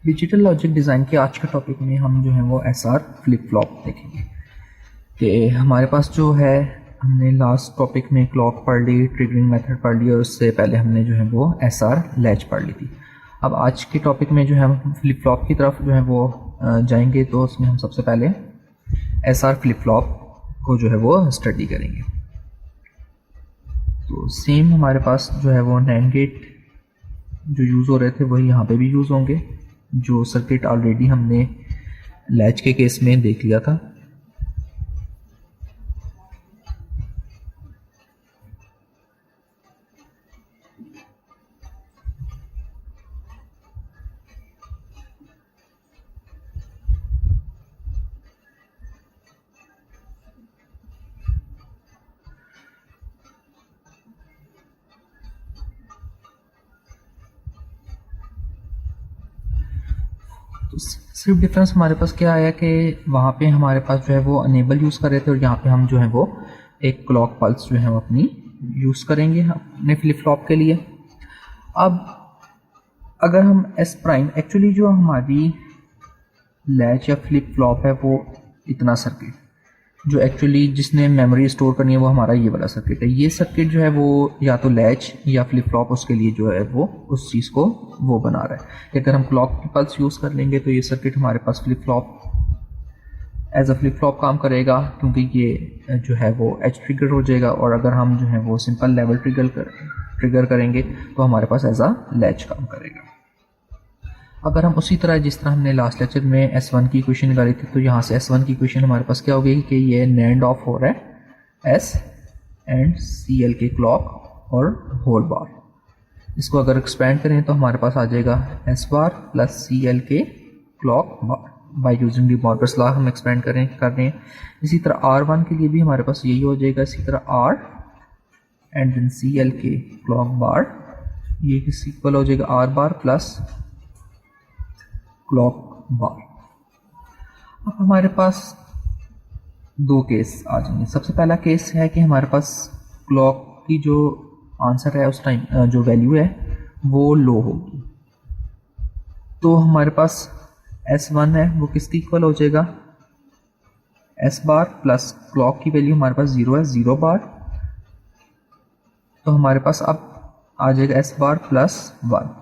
Digital logic design के आज के टॉपिक में हम जो है वो एसआर फ्लिप फ्लॉप देखेंगे कि हमारे पास जो है हमने लास्ट टॉपिक में क्लॉक पढ़ ली, ट्रिगरिंग मेथड पढ़ ली और उससे पहले हमने जो है वो एसआर लैच पढ़ ली थी। अब आज के टॉपिक में जो है हम फ्लिप फ्लॉप की तरफ जो है वो जाएंगे, तो उसमें हम सबसे पहले एसआर फ्लिप फ्लॉप को जो है वो स्टडी करेंगे। तो सेम हमारे पास जो है वो नैंड गेट जो यूज़ हो रहे थे वही यहाँ पे भी यूज़ होंगे, जो सर्किट ऑलरेडी हमने लैच के केस में देख लिया था। तो सिर्फ डिफरेंस हमारे पास क्या आया कि वहाँ पे हमारे पास जो है वो अनेबल यूज़ कर रहे थे और यहाँ पे हम जो है वो एक क्लॉक पल्स जो है वो अपनी यूज़ करेंगे अपने फ्लिप फ्लॉप के लिए। अब अगर हम एस प्राइम एक्चुअली जो हमारी लैच या फ्लिप फ्लॉप है वो इतना सर्किट जो एक्चुअली जिसने मेमोरी स्टोर करनी है वो हमारा ये वाला सर्किट है। ये सर्किट जो है वो या तो लैच या फ्लिप फ्लॉप उसके लिए जो है वो उस चीज़ को वो बना रहा है कि अगर हम क्लॉक की पल्स यूज़ कर लेंगे तो ये सर्किट हमारे पास flip flop as a flip flop काम करेगा, क्योंकि ये जो है वो एच ट्रिगर हो जाएगा। और अगर हम जो है वो सिंपल लेवल ट्रिगर करेंगे तो हमारे पास एज अ लैच काम करेगा। अगर हम उसी तरह जिस तरह हमने लास्ट लेक्चर में S1 की इक्वेशन निकाली थी, तो यहाँ से S1 की इक्वेशन हमारे पास क्या होगी कि ये नैंड ऑफ हो रहा है S एंड CL के क्लॉक और होल बार। इसको अगर एक्सपेंड करें तो हमारे पास आ जाएगा S बार प्लस CL के clock bar. By using D Morgan's law हम एक्सपेंड कर रहे हैं। इसी तरह R1 के लिए भी हमारे पास यही हो जाएगा। इसी तरह R एंड देन CL के क्लॉक बार, ये किस इक्वल हो जाएगा R बार प्लस क्लॉक बार। अब हमारे पास दो केस आ जाएंगे। सबसे पहला केस है कि हमारे पास क्लॉक की जो आंसर है उस टाइम जो वैल्यू है वो लो होगी, तो हमारे पास S1 है वो किसकी इक्वल हो जाएगा S बार प्लस क्लॉक की वैल्यू हमारे पास 0 है, 0 बार। तो हमारे पास अब आ जाएगा S बार प्लस 1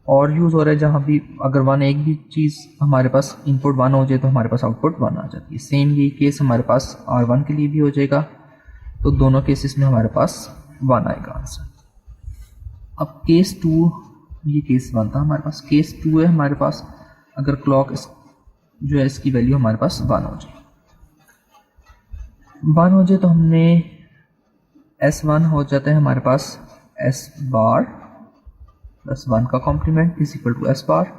और यूज़ हो रहा है जहाँ भी अगर वन एक भी चीज़ हमारे पास इनपुट 1 हो जाए तो हमारे पास आउटपुट 1 आ जाती है। सेम ये केस हमारे पास R1 के लिए भी हो जाएगा, तो दोनों केसेस में हमारे पास 1 आएगा आंसर। अब केस 2, ये केस 1 था हमारे पास। केस 2 है हमारे पास अगर क्लॉक जो है इसकी वैल्यू हमारे पास 1 हो जाए, 1 हो जाए तो हमने S1 हो जाता है हमारे पास S बार प्लस 1 का complement is equal to S bar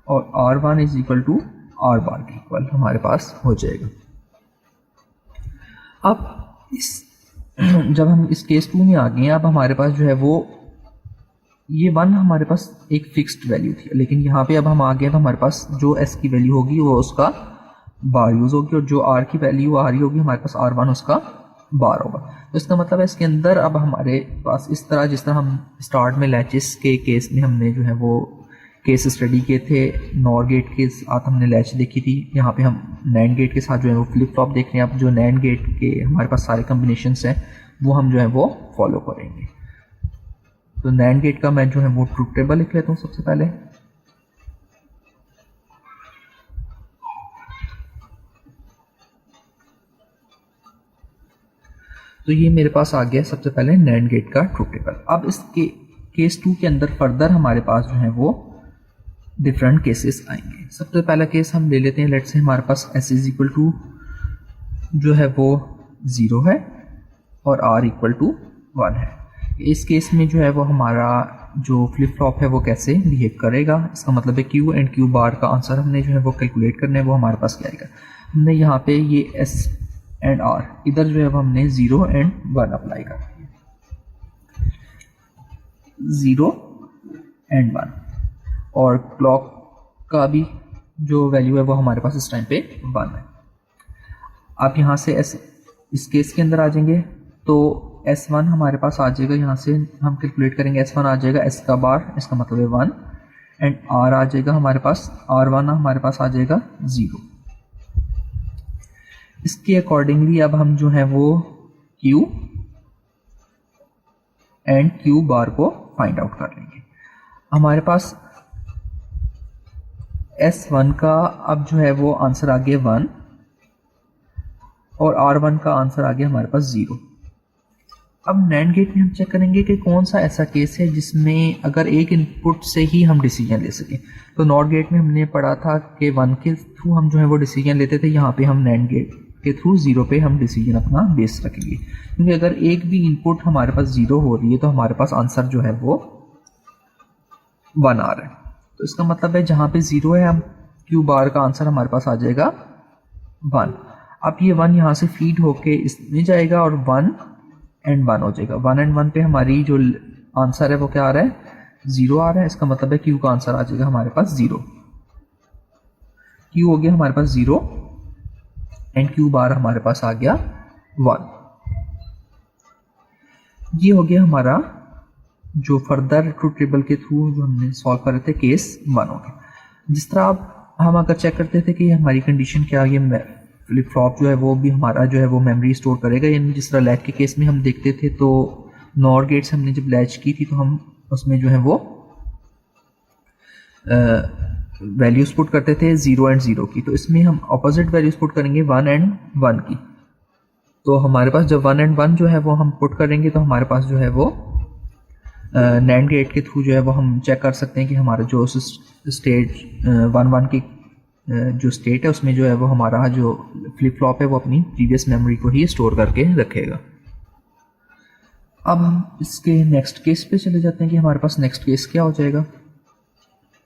और R1 is equal to R bar के इक्वल हमारे पास हो जाएगा। अब इस जब हम इस केस 2 में आ गए हैं, अब हमारे पास जो है वो ये 1 हमारे पास एक फिक्स्ड वैल्यू थी, लेकिन यहाँ पे अब हम आ गए तो हमारे पास जो S की वैल्यू होगी वो उसका बार यूज़ होगी और जो R की वैल्यू आ रही होगी हमारे पास R1 उसका बार होगा। तो इसका मतलब है इसके अंदर अब हमारे पास इस तरह जिस तरह हम स्टार्ट में लैचेस के केस में हमने जो है वो केस स्टडी किए थे, नॉर गेट के साथ हमने लैच देखी थी, यहाँ पे हम नैंड गेट के साथ जो है वो फ्लिप फ्लॉप देख रहे हैं। अब जो नैंड गेट के हमारे पास सारे कम्बिनेशंस हैं वो हम जो है वो फॉलो करेंगे। तो नैंड गेट का मैं जो है वो ट्रुथ टेबल लिख लेता हूँ सबसे पहले। तो ये मेरे पास आ गया सबसे पहले नैंड गेट का ट्रुथ टेबल। अब इस केस 2 के अंदर फर्दर हमारे पास जो है वो डिफरेंट केसेस आएंगे। सबसे पहला केस हम ले लेते हैं, लेट्स से हमारे पास S इज इक्वल टू जो है वो 0 है और R इक्वल टू 1 है। इस केस में जो है वो हमारा जो फ्लिप फ्लॉप है वो कैसे बिहेव करेगा, इसका मतलब है Q एंड Q बार का आंसर हमने जो है वो कैलकुलेट करना है, वो हमारे पास क्या आएगा। हमने यहाँ पे ये S एंड R इधर जो है वो हमने 0 एंड 1 अप्लाई कर दिया, 0 एंड 1 और क्लॉक का भी जो वैल्यू है वो हमारे पास इस टाइम पे 1 है। आप यहाँ से इस केस के अंदर आ जाएंगे तो S1 हमारे पास आ जाएगा, यहाँ से हम कैलकुलेट करेंगे S1 आ जाएगा S का बार, इसका मतलब है 1 एंड आर आ जाएगा हमारे पास, R1 हमारे पास आ जाएगा 0। इसके अकॉर्डिंगली अब हम जो है वो Q एंड Q बार को फाइंड आउट कर लेंगे। हमारे पास S1 का अब जो है वो आंसर आ गया 1 और R1 का आंसर आ गया हमारे पास 0। अब नैंड गेट में हम चेक करेंगे कि कौन सा ऐसा केस है जिसमें अगर एक इनपुट से ही हम डिसीजन ले सकें। तो नॉट गेट में हमने पढ़ा था कि 1 के थ्रू हम जो है वो डिसीजन लेते थे, यहाँ पे हम नैंड गेट के थ्रू 0 पे हम डिसीजन अपना बेस रखेंगे, क्योंकि अगर एक भी इनपुट हमारे पास 0 हो रही है तो हमारे पास आंसर जो है वो 1 आ रहा है। तो इसका मतलब है जहाँ पे 0 है, हम Q बार का आंसर हमारे पास आ जाएगा 1। अब ये 1 यहाँ से फीड होके इसमें जाएगा और 1 एंड 1 हो जाएगा। 1 एंड 1 पे हमारी जो आंसर है वो क्या आ रहा है, 0 आ रहा है। इसका मतलब है Q का आंसर आ जाएगा हमारे पास 0। Q हो गया हमारे पास 0 एंड Q बार हमारे पास आ गया 1। ये हो गया हमारा जो फर्दर ट्रूथ टेबल के थ्रू जो हमने सॉल्व कर रहे थे केस 1 हो गया। जिस तरह अब हम अगर चेक करते थे कि हमारी कंडीशन क्या, ये फ्लिप फ्लॉप जो है वो भी हमारा जो है वो मेमोरी स्टोर करेगा, यानी जिस तरह लैच के केस में हम देखते थे तो नॉर गेट से हमने जब लैच की थी तो हम उसमें जो है वो वैल्यूज पुट करते थे 0 एंड 0 की, तो इसमें हम अपोजिट वैल्यूज पुट करेंगे 1 एंड 1 की। तो हमारे पास जब 1 एंड 1 जो है वो हम पुट करेंगे तो हमारे पास जो है वो नैंड गेट के थ्रू जो है वो हम चेक कर सकते हैं कि हमारा जो स्टेट 1 की जो स्टेट है उसमें जो है वो हमारा जो फ्लिप फ्लॉप है वो अपनी प्रीवियस मेमोरी को ही स्टोर करके रखेगा। अब हम इसके नेक्स्ट केस पे चले जाते हैं कि हमारे पास नेक्स्ट केस क्या हो जाएगा।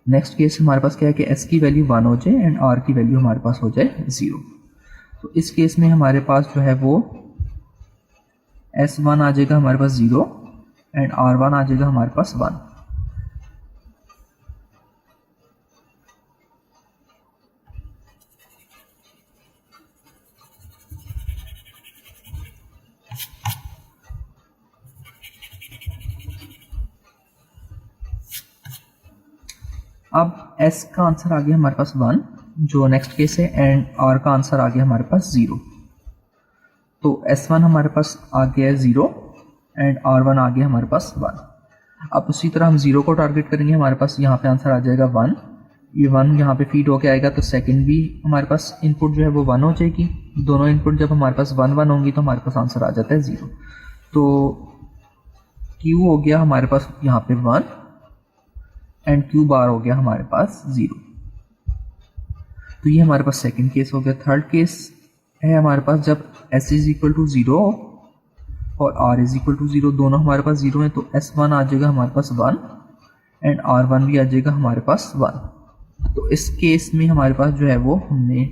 नेक्स्ट केस हमारे पास क्या है कि S की वैल्यू 1 हो जाए एंड R की वैल्यू हमारे पास हो जाए 0। तो इस केस में हमारे पास जो है वो S1 आ जाएगा हमारे पास 0 एंड R1 आ जाएगा हमारे पास 1। अब S का आंसर आ गया हमारे पास 1 जो नेक्स्ट केस है एंड R का आंसर आ गया हमारे पास 0। तो S1 हमारे पास आ गया 0 एंड R1 आ गया हमारे पास 1। अब उसी तरह हम 0 को टारगेट करेंगे, हमारे पास यहाँ पे आंसर आ जाएगा 1। ये 1 यहाँ पे फीड होके आएगा तो सेकंड भी हमारे पास इनपुट जो है वो 1 हो जाएगी। दोनों इनपुट जब हमारे पास 1 1 होंगी तो हमारे पास आंसर आ जाता है 0। तो Q हो गया हमारे पास यहाँ पे 1 एंड Q बार हो गया हमारे पास 0। तो ये हमारे पास सेकंड केस हो गया। थर्ड केस है हमारे पास जब S इज इक्वल टू 0 और R इज इक्वल टू 0, दोनों हमारे पास 0 है, तो S1 आ जाएगा हमारे पास 1 एंड R1 भी आ जाएगा हमारे पास 1। तो इस केस में हमारे पास जो है वो हमने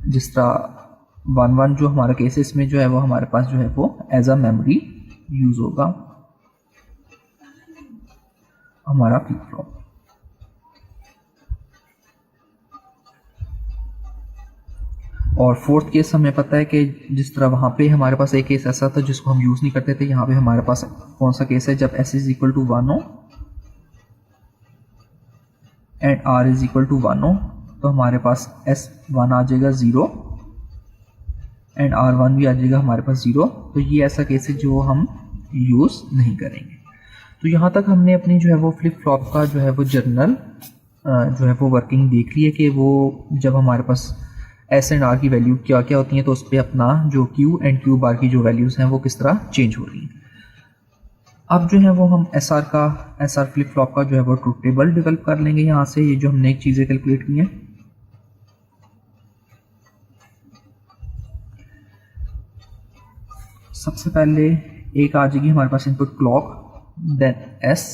जिस तरह 1 1 जो हमारा केस है इसमें जो है वो हमारे पास जो है वो एज अ मेमोरी यूज होगा हमारा फ्लिप फ्लॉप। और फोर्थ केस हमें पता है कि जिस तरह वहाँ पे हमारे पास एक केस ऐसा था जिसको हम यूज़ नहीं करते थे, यहाँ पे हमारे पास कौन सा केस है जब S इज इक्वल टू 1 हो and R is equal to 1 हो, तो हमारे पास S1 आ जाएगा 0 एंड R1 भी आ जाएगा हमारे पास 0। तो ये ऐसा केस है जो हम यूज़ नहीं करेंगे। तो यहाँ तक हमने अपनी जो है वो फ्लिप फ्लॉप का जो है वो जर्नल जो है वो वर्किंग देख ली है कि वो जब हमारे पास S एंड R की वैल्यू क्या क्या होती हैं तो उस पर अपना जो Q एंड Q बार की जो वैल्यूज़ हैं वो किस तरह चेंज हो रही हैं। अब जो है वो हम SR फ्लिप फ्लॉप का जो है वो ट्रूथ टेबल डेवलप कर लेंगे। यहाँ से ये जो हमने एक चीज़ें कैलकुलेट की हैं, सबसे पहले एक आ जाएगी हमारे पास input clock, then S,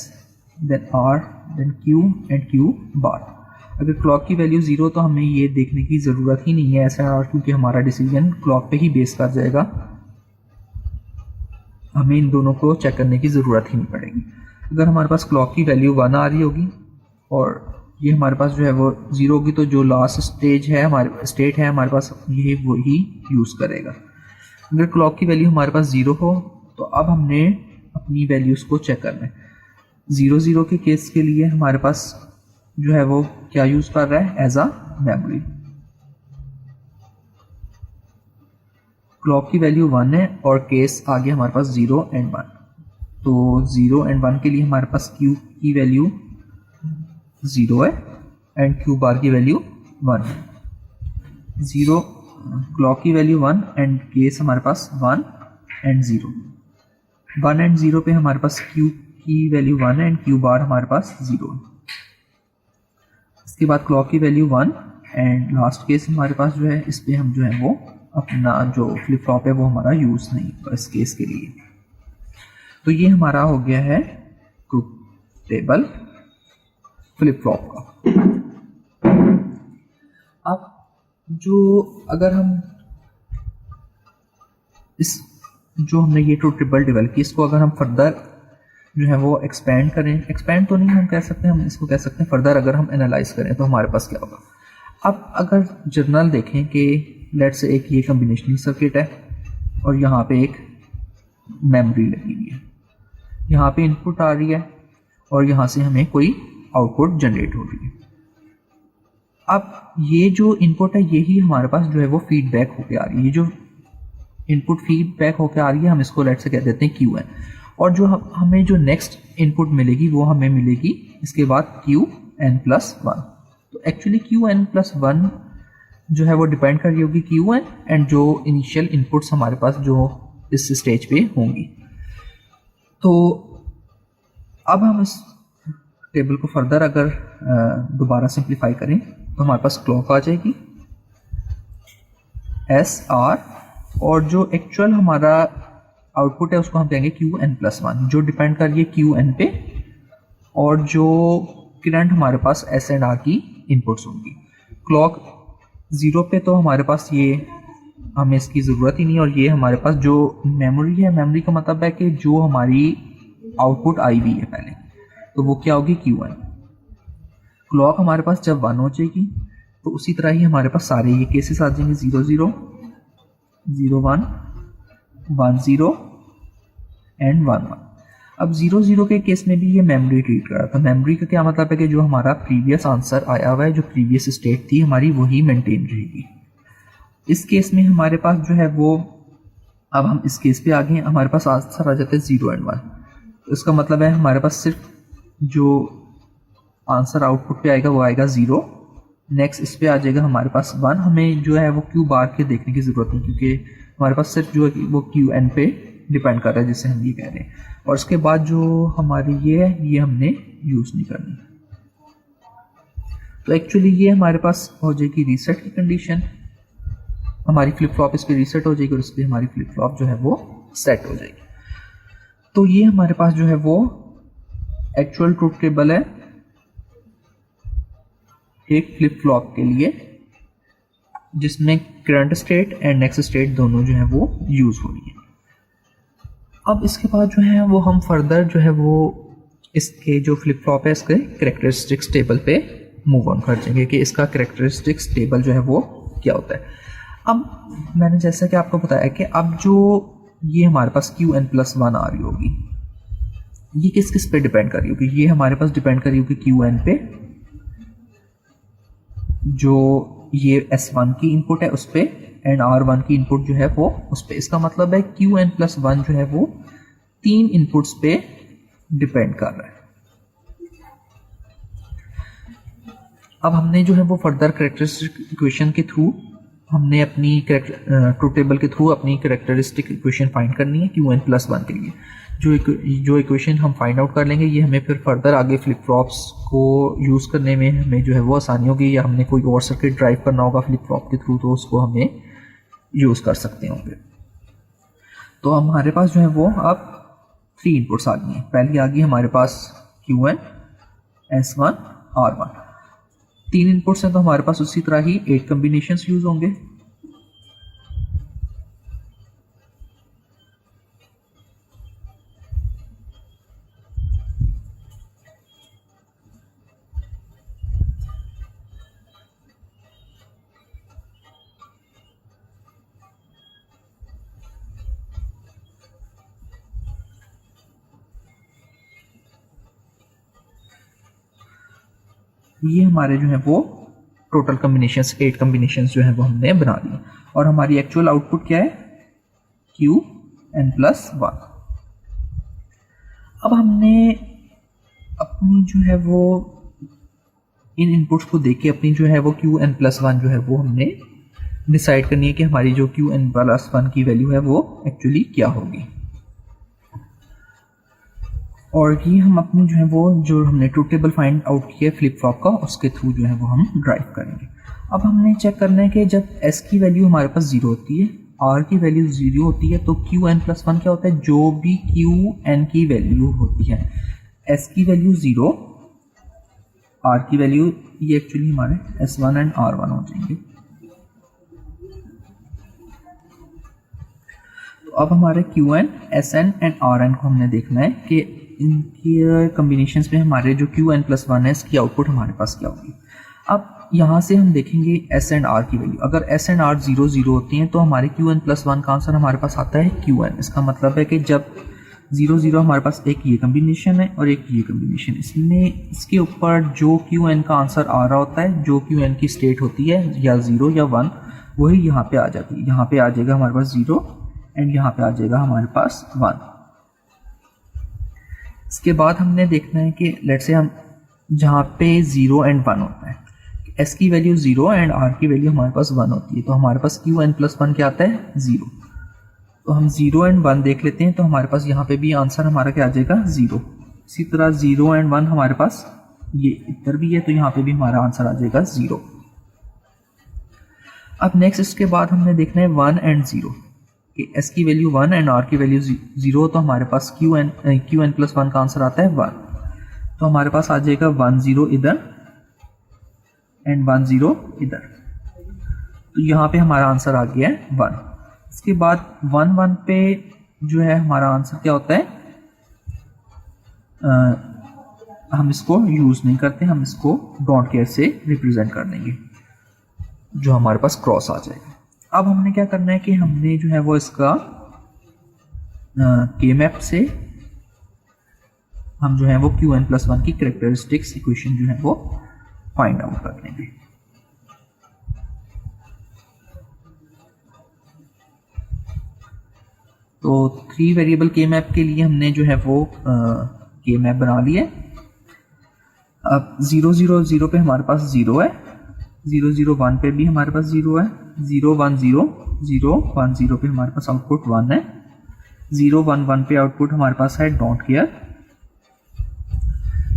then R, then Q and Q bar. अगर क्लॉक की वैल्यू 0 तो हमें ये देखने की ज़रूरत ही नहीं है SR, क्योंकि हमारा डिसीजन क्लॉक पे ही बेस कर जाएगा, हमें इन दोनों को चेक करने की ज़रूरत ही नहीं पड़ेगी। अगर हमारे पास क्लॉक की वैल्यू 1 आ रही होगी और ये हमारे पास जो है वो 0 होगी तो जो लास्ट स्टेट है हमारे पास ये वही यूज़ करेगा। अगर क्लॉक की वैल्यू हमारे पास 0 हो तो अब हमने अपनी वैल्यूज़ को चेक करना है। 0 0 के केस के लिए हमारे पास जो है वो क्या यूज कर रहा है एज अ मेमोरी। क्लॉक की वैल्यू 1 है और केस आ गया हमारे पास 0 एंड 1। तो 0 एंड 1 के लिए हमारे पास क्यू की वैल्यू 0 है एंड क्यू बार की वैल्यू 1 है। 0 क्लॉक की वैल्यू 1 एंड केस हमारे पास 1 एंड 0। 1 एंड 0 पे हमारे पास क्यू की वैल्यू 1 एंड क्यू बार हमारे पास 0 है। इसके बाद क्लॉक की वैल्यू 1 एंड लास्ट केस हमारे पास जो है इस पे हम जो है वो अपना जो फ्लिप फ्लॉप है वो हमारा यूज नहीं होगा इस केस के लिए। तो ये हमारा हो गया है ट्रुथ टेबल फ्लिप फ्लॉप का। अब जो अगर हम इस जो हमने ये ट्रुथ टेबल डेवलप की इसको अगर हम फर्दर जो है वो एक्सपेंड करें, एक्सपेंड तो नहीं हम कह सकते, हम इसको कह सकते हैं फर्दर अगर हम एनालाइज करें तो हमारे पास क्या होगा। अब अगर जर्नल देखें कि लेट से एक ये कम्बिनेशनल सर्किट है और यहाँ पे एक मेमोरी लगी हुई है, यहाँ पे इनपुट आ रही है और यहाँ से हमें कोई आउटपुट जनरेट हो रही है। अब ये जो इनपुट है यही हमारे पास जो है वो फीडबैक होके आ रही है। ये जो इनपुट फीडबैक होके आ रही है हम इसको लेट से कह देते हैं क्यू एन। और जो हमें जो नेक्स्ट इनपुट मिलेगी वो हमें मिलेगी इसके बाद क्यू एन प्लस वन। तो actually Q N plus one जो है वो डिपेंड कर रही होगी क्यू एन एंड जो इनिशियल इनपुट्स हमारे पास जो इस स्टेज पे होंगी। तो अब हम इस टेबल को फर्दर अगर दोबारा सिंप्लीफाई करें तो हमारे पास क्लॉक आ जाएगी एस आर और जो एक्चुअल हमारा आउटपुट है उसको हम कहेंगे क्यू एन प्लस वन, जो डिपेंड कर रही है क्यू एन पे और जो करंट हमारे पास एस एंड आर की इनपुट्स होंगी। क्लॉक 0 पे तो हमारे पास ये हमें इसकी ज़रूरत ही नहीं और ये हमारे पास जो मेमोरी है, मेमोरी का मतलब है कि जो हमारी आउटपुट आई हुई है पहले, तो वो क्या होगी क्यू एन। क्लॉक हमारे पास जब 1 हो जाएगी तो उसी तरह ही हमारे पास सारे ये केसेस आ जाएंगे 0 0 0 1 1 0 एंड 1 1। अब 0 0 के केस में भी ये मेमोरी ट्रीट कर रहा था। मेमोरी का क्या मतलब है कि जो हमारा प्रीवियस आंसर आया हुआ है, जो प्रीवियस स्टेट थी हमारी वही मेंटेन रहेगी। इस केस में हमारे पास जो है वो अब हम इस केस पे आ गए, हमारे पास आंसर आ जाते हैं 0 एंड 1। तो इसका मतलब है हमारे पास सिर्फ जो आंसर आउटपुट पे आएगा वो आएगा 0। नेक्स्ट इस पे आ जाएगा हमारे पास 1। हमें जो है वो क्यू बार के देखने की ज़रूरत नहीं क्योंकि हमारे पास सिर्फ जो है वो क्यू एन पे डिपेंड कर रहा है जिससे हम ये कह रहे हैं। और उसके बाद जो हमारी ये है ये हमने यूज़ नहीं करनी। तो एक्चुअली ये हमारे पास हो जाएगी रीसेट की कंडीशन, हमारी फ्लिप फ्लॉप इस पर रीसेट हो जाएगी और इस पर हमारी फ्लिप फ्लॉप जो है वो सेट हो जाएगी। तो ये हमारे पास जो है वो एक्चुअल ट्रुथ टेबल है एक फ्लिप फ्लॉप के लिए जिसमें current state and next state दोनों जो है वो यूज़ हो रही है। अब इसके बाद जो है वो हम फर्दर जो है वो इसके जो फ्लिप फ्लॉप है इसके कैरेक्टरिस्टिक्स टेबल पे मूव ऑन कर जाएंगे कि इसका कैरेक्टरिस्टिक्स टेबल जो है वो क्या होता है। अब मैंने जैसा कि आपको बताया कि अब जो ये हमारे पास क्यू एन प्लस वन आ रही होगी ये किस किस पे डिपेंड कर रही होगी। ये हमारे पास डिपेंड कर रही होगी क्यू एन पे, जो ये S1 की इनपुट है उस पर एंड R1 की इनपुट जो है वो उस पर। इसका मतलब है क्यू एन प्लस वन जो है वो 3 इनपुट्स पे डिपेंड कर रहा है। अब हमने जो है वो फर्दर कैरेक्टरिस्टिक इक्वेशन के थ्रू हमने अपनी ट्रुथ टेबल के थ्रू अपनी कैरेक्टरिस्टिक इक्वेशन फाइंड करनी है क्यू एन प्लस वन के लिए। जो इक्वेशन हम फाइंड आउट कर लेंगे ये हमें फिर फर्दर आगे फ्लिप फ्लॉप्स को यूज़ करने में हमें जो है वो आसानी होगी, या हमने कोई और सर्किट ड्राइव करना होगा फ्लिप फ्लॉप के थ्रू तो उसको हमें यूज़ कर सकते होंगे। तो हमारे पास जो है वो अब 3 इनपुट्स आ गई हैं। पहली आ गई हमारे पास Q N S1 R1, 3 inputs हैं तो हमारे पास उसी तरह ही 8 कम्बिनेशंस यूज़ होंगे। ये हमारे जो है वो टोटल कम्बिनेशंस 8 कम्बिनेशंस जो है वो हमने बना लिए और हमारी एक्चुअल आउटपुट क्या है Qn+1। अब हमने अपनी जो है वो इन इनपुट्स को देख के अपनी जो है वो Qn+1 जो है वो हमने डिसाइड करनी है कि हमारी जो Qn+1 की वैल्यू है वो एक्चुअली क्या होगी। और ये हम अपनी जो है वो जो हमने ट्रूथ टेबल फाइंड आउट किया फ्लिप फ्लॉप का उसके थ्रू जो है वो हम ड्राइव करेंगे। अब हमने चेक करना है कि जब s की वैल्यू हमारे पास 0 होती है, r की वैल्यू 0 होती है, तो Qn+1 क्या होता है, जो भी Qn की वैल्यू होती है, s की वैल्यू 0, r की वैल्यू ये एक्चुअली हमारे s1 एंड r1 हो जाएंगे। तो अब हमारे Qn, Sn एंड Rn को हमने देखना है कि इनकी कम्बिनेशंस में हमारे जो Qn+1 है इसकी आउटपुट हमारे पास क्या होगी। अब यहाँ से हम देखेंगे S एंड R की वैल्यू, अगर S एंड R 0 0 होती हैं तो हमारे Qn+1 का आंसर हमारे पास आता है Qn। इसका मतलब है कि जब 0 0 हमारे पास एक ये कम्बिनेशन है और एक ये कम्बिनेशन, इसमें इसके ऊपर जो Qn का आंसर आ रहा होता है, जो Qn की स्टेट होती है या 0 या 1, वही यहाँ पे आ जाती है। यहाँ पे आ जाएगा हमारे पास 0 एंड यहाँ पे आ जाएगा हमारे पास 1। इसके बाद हमने देखना है कि लेट्स से हम जहाँ पे 0 एंड 1 होता है, s की वैल्यू 0 एंड r की वैल्यू हमारे पास 1 होती है, तो हमारे पास Qn+1 क्या आता है 0। तो हम 0 एंड 1 देख लेते हैं, तो हमारे पास यहाँ पे भी आंसर हमारा क्या आ जाएगा 0। इसी तरह 0 एंड 1 हमारे पास ये इधर भी है, तो यहाँ पे भी हमारा आंसर आ जाएगा 0। अब नेक्स्ट इसके बाद हमने देखना है 1 एंड 0, कि s की वैल्यू 1 एंड r की वैल्यू 0, तो हमारे पास Qn+1 का आंसर आता है 1। तो हमारे पास आ जाएगा 1 0 इधर एंड 1 0 इधर, तो यहाँ पे हमारा आंसर आ गया है 1। इसके बाद 1 1 पे जो है हमारा आंसर क्या होता है, हम इसको यूज़ नहीं करते, हम इसको डोंट केयर से रिप्रेजेंट कर देंगे, जो हमारे पास क्रॉस आ जाएगा। अब हमने क्या करना है कि हमने जो है वो इसका के मैप से हम जो है वो Qn+1 की कैरेक्टरिस्टिक्स इक्वेशन जो है वो फाइंड आउट कर लेंगे। तो 3 वेरिएबल के मैप के लिए हमने जो है वो के मैप बना लिया। अब 0 0 0 पे हमारे पास 0 है, 0 0 1 पे भी हमारे पास 0 है, 0 1 0 0 1 0 पे हमारे पास आउटपुट 1 है, 0 1 1 पे आउटपुट हमारे पास है डोंट केयर।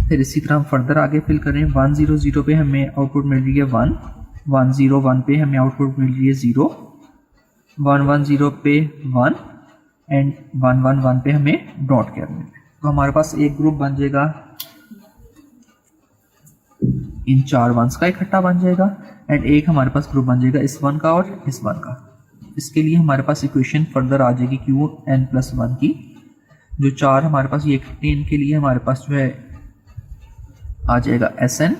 फिर इसी तरह हम फर्दर आगे फिल करें, 1 0 0 पे हमें आउटपुट मिल रही है 1, 1 0 1 पे हमें आउटपुट मिल रही है 0, 1 1 0 पे 1 एंड 1 1 1 पे हमें डोंट केयर मिल रहा है। तो हमारे पास एक ग्रुप बन जाएगा, इन 4 1s का इकट्ठा बन जाएगा, एंड एक हमारे पास ग्रुप बन जाएगा इस 1 का और इस 1 का। इसके लिए हमारे पास इक्वेशन फर्दर आ जाएगी Qn+1 की, जो 4 हमारे पास ये इकट्ठे, इनके लिए हमारे पास जो है आ जाएगा Sn,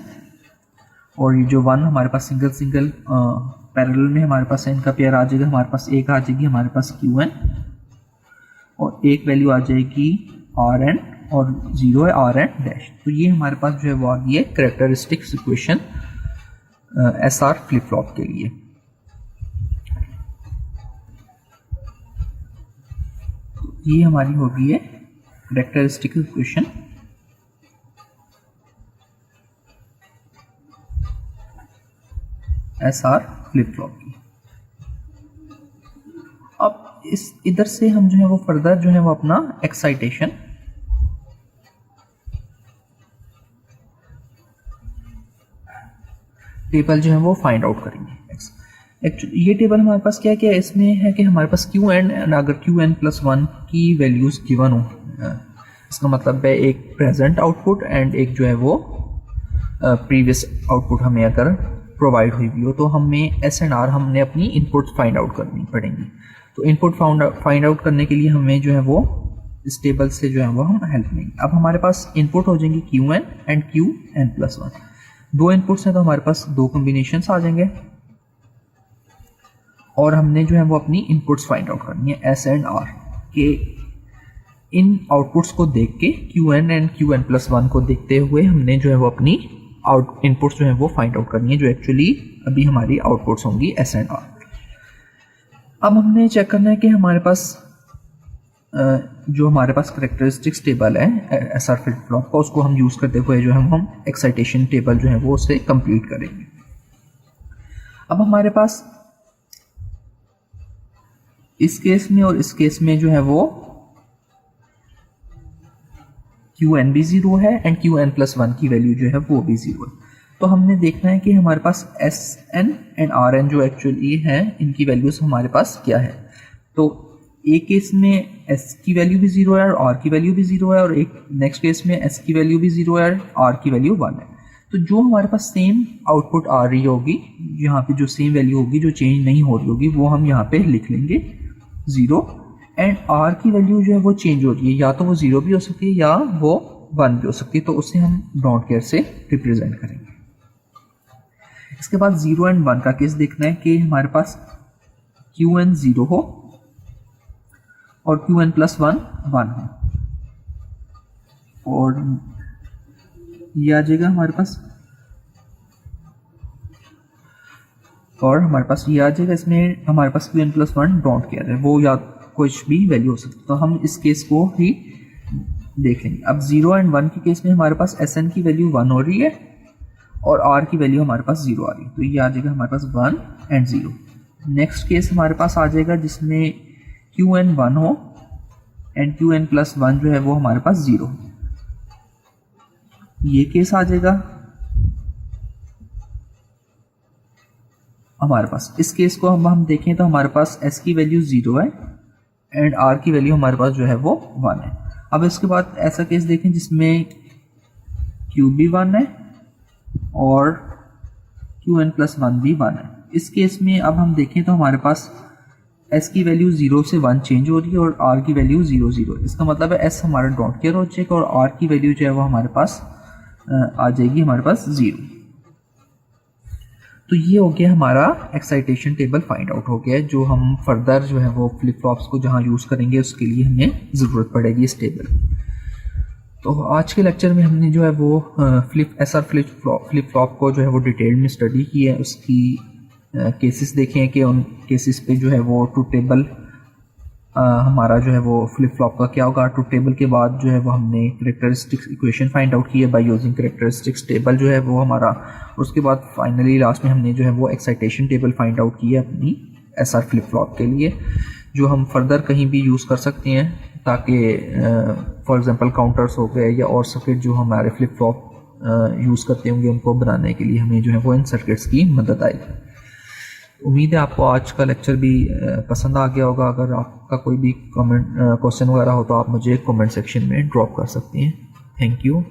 और ये जो 1 हमारे पास सिंगल सिंगल पैरेलल में हमारे पास n का पेयर आ जाएगा, हमारे पास एक आ जाएगी हमारे पास Qn, और एक वैल्यू आ जाएगी Rn, और 0 है Rn डैश। तो ये हमारे पास जो है वो आ गई है characteristics equation SR flip flop के लिए। तो ये हमारी हो गई है characteristics equation SR flip flop की। अब इस इधर से हम जो है वो फर्दर जो है वो अपना एक्साइटेशन टेबल जो है वो फाइंड आउट करेंगे। एक्चुअली ये टेबल हमारे पास क्या क्या है, इसमें है कि हमारे पास Qn, अगर Qn+1 की वैल्यूज गिवन हो, इसका मतलब है एक प्रेजेंट आउटपुट एंड एक जो है वो प्रीवियस आउटपुट हमें अगर प्रोवाइड हुई भी हो, तो हमें S एंड R हमने अपनी इनपुट फाइंड आउट करनी पड़ेंगी। तो इनपुट फाइंड आउट करने के लिए हमें जो है वो इस टेबल से जो है वो हम हेल्प लेंगे। अब हमारे पास इनपुट हो जाएंगे Qn एंड Qn+1, 2 इनपुट्स हैं तो हमारे पास 2 कॉम्बिनेशंस आ जाएंगे, और हमने जो है वो अपनी इनपुट्स फाइंड आउट करनी है S एंड R के। इन आउटपुट्स को देख के Qn एंड Qn+1 को देखते हुए हमने जो है वो अपनी आउट इनपुट्स जो है वो फाइंड आउट करनी है, जो एक्चुअली अभी हमारी आउटपुट्स होंगी एस एंड आर। अब हमने चेक करना है कि हमारे पास जो हमारे पास करेक्टरिस्टिक्स टेबल है एस आर फ्लिप फ्लॉप का, उसको हम यूज़ करते हुए जो है हम एक्साइटेशन टेबल जो है वो उसे कंप्लीट करेंगे। अब हमारे पास इस केस में और इस केस में जो है वो क्यू एन भी ज़ीरो है and Q N plus one की वैल्यू जो है वो भी ज़ीरो है। तो हमने देखना है कि हमारे पास S N and R N जो एक्चुअली है इनकी वैल्यूज हमारे पास क्या है। तो एक केस में एस की वैल्यू भी ज़ीरो है और आर की वैल्यू भी ज़ीरो है, और एक नेक्स्ट केस में एस की वैल्यू भी ज़ीरो है और आर की वैल्यू वन है। तो जो हमारे पास सेम आउटपुट आ रही होगी, यहाँ पे जो सेम वैल्यू होगी जो चेंज नहीं हो रही होगी, वो हम यहाँ पे लिख लेंगे ज़ीरो। एंड आर की वैल्यू जो है वो चेंज हो रही है, या तो वो ज़ीरो भी हो सकती है या वो वन भी हो सकती है, तो उसे हम डोंट केयर से रिप्रेजेंट करेंगे। इसके बाद ज़ीरो एंड वन का केस देखना है कि हमारे पास क्यू एन ज़ीरो हो और Q N plus one one हो, और ये आ जाएगा हमारे पास, और हमारे पास ये आ जाएगा। इसमें हमारे पास Q N plus one don't care है, वो या कुछ भी वैल्यू हो सकती है, तो हम इस केस को ही देख लेंगे। अब ज़ीरो एंड वन के केस में हमारे पास एस एन की वैल्यू वन हो रही है और आर की वैल्यू हमारे पास ज़ीरो आ रही है, तो ये आ जाएगा हमारे पास one and zero. Next case हमारे पास आ जाएगा जिसमें क्यू एन वन हो and Q N plus one जो है वो हमारे पास ज़ीरो हो, ये केस आ जाएगा हमारे पास। इस केस को हम देखें तो हमारे पास एस की वैल्यू ज़ीरो है एंड आर की वैल्यू हमारे पास जो है वो वन है। अब इसके बाद ऐसा केस देखें जिसमें क्यू भी वन है और क्यू एन प्लस वन भी वन है। इस केस में अब हम देखें तो हमारे पास एस की वैल्यू ज़ीरो से वन चेंज हो रही है और आर की वैल्यू ज़ीरो ज़ीरो। इसका मतलब है एस हमारा डोंट केयर हो जाएगा और आर की वैल्यू जो है वो हमारे पास आ जाएगी हमारे पास ज़ीरो। तो ये हो गया हमारा एक्साइटेशन टेबल फाइंड आउट हो गया है, जो हम फर्दर जो है वो फ्लिप फ्लॉप्स को जहाँ यूज़ करेंगे उसके लिए हमें ज़रूरत पड़ेगी इस टेबल। तो आज के लेक्चर में हमने जो है वो फ्लिप फ्लॉप को जो है वो डिटेल में स्टडी की है, उसकी केसेस देखे हैं कि उन केसेस पे जो है वो ट्रू टेबल हमारा जो है वो फ्लिप फ्लॉप का क्या होगा। ट्रू टेबल के बाद जो है वो हमने करेक्टरिस्टिक्स इक्वेशन फाइंड आउट की है बाय यूजिंग करेक्टरिस्टिक्स टेबल जो है वो हमारा। उसके बाद फाइनली लास्ट में हमने जो है वो एक्साइटेशन टेबल फाइंड आउट की है अपनी एस आर फ्लिप फ्लॉप के लिए, जो हम फर्दर कहीं भी यूज़ कर सकते हैं, ताकि फॉर एग्जांपल काउंटर्स हो गए या और सर्किट जो हमारे फ्लिप फ्लॉप यूज़ करते होंगे उनको बनाने के लिए हमें जो है वो इन सर्किट्स की मदद आएगी। उम्मीद है आपको आज का लेक्चर भी पसंद आ गया होगा। अगर आपका कोई भी कमेंट क्वेश्चन वगैरह हो तो आप मुझे कमेंट सेक्शन में ड्रॉप कर सकते हैं। Thank you.